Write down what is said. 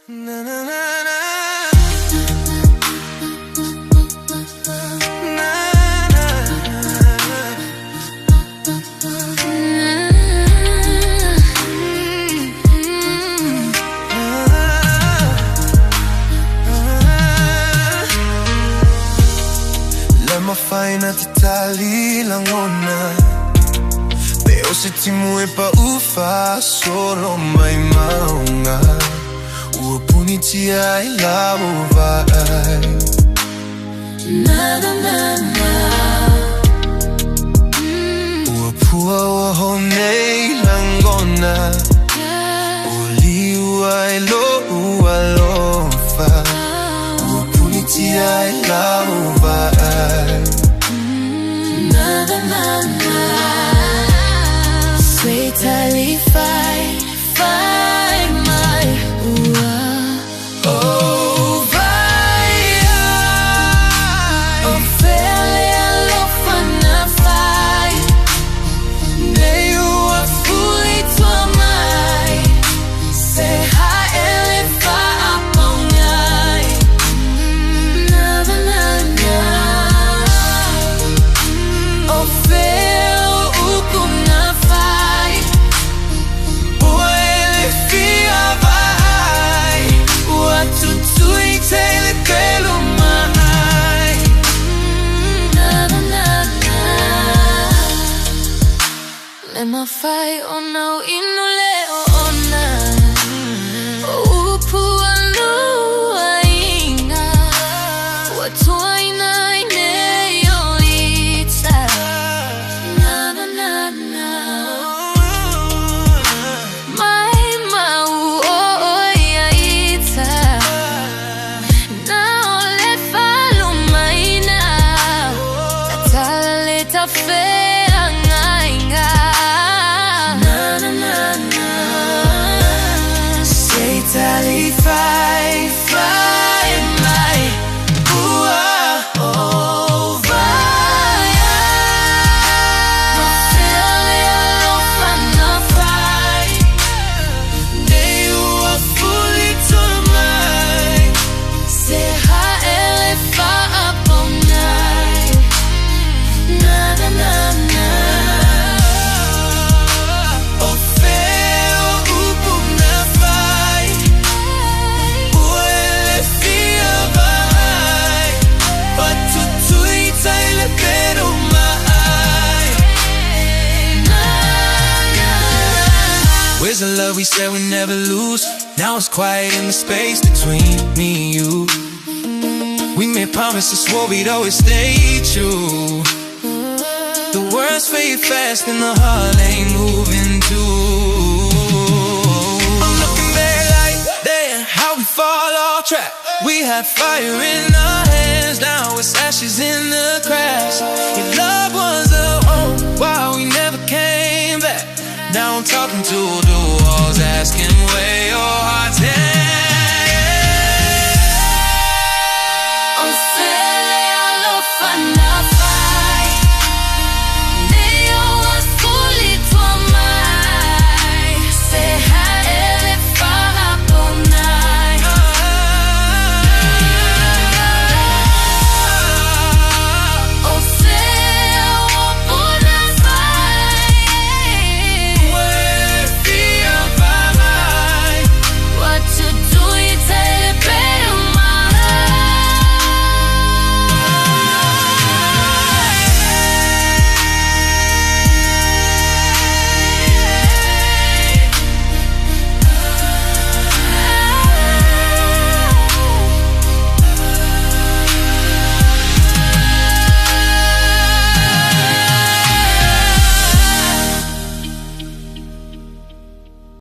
Na na na na. Fai na titali lang ona Pero si timue pa ufa Solo may maunga Ua puni ti ai la vai Na na na na Ua pua ua honei lang ona Ua liu ai lo ua lofa Ua puni ti ai la vai Na na na na Sweet Ali fai mai ua Oh vai Oh Fea Le Alofa na fai Nei ua Fuli tua mai Se hai ele fa apongai Na na na na Oh Fea uku na fai Ua ele fia vai Ua tutui te le pelo mai Na na na na Le ma fai o nau inu leo ona O upu anu a inga Ua tua ina ine o ita Na na na na Mai mau o ia ita Na ole falu maina Tatala le ta fea ngainga Na na na na Sei tali fai mai Ua oh vai Fea Le Alofa na fai Nei ua fuli to mai Se ha ele fa apongai Na na na na Oh feo upu na fai Ua ele fia vai Ua tutui tai le pelo mai Where's the love we said we never lose? Now it's quiet in the space between me and you. We made promises, swore we'd always stay true. The words fade fast and the heart ain't moving too. I'm looking back like, damn, how we fall off track. We had fire in our hands, now it's ashes in the cracks. Your love was a home, why we never came back. Now I'm talking to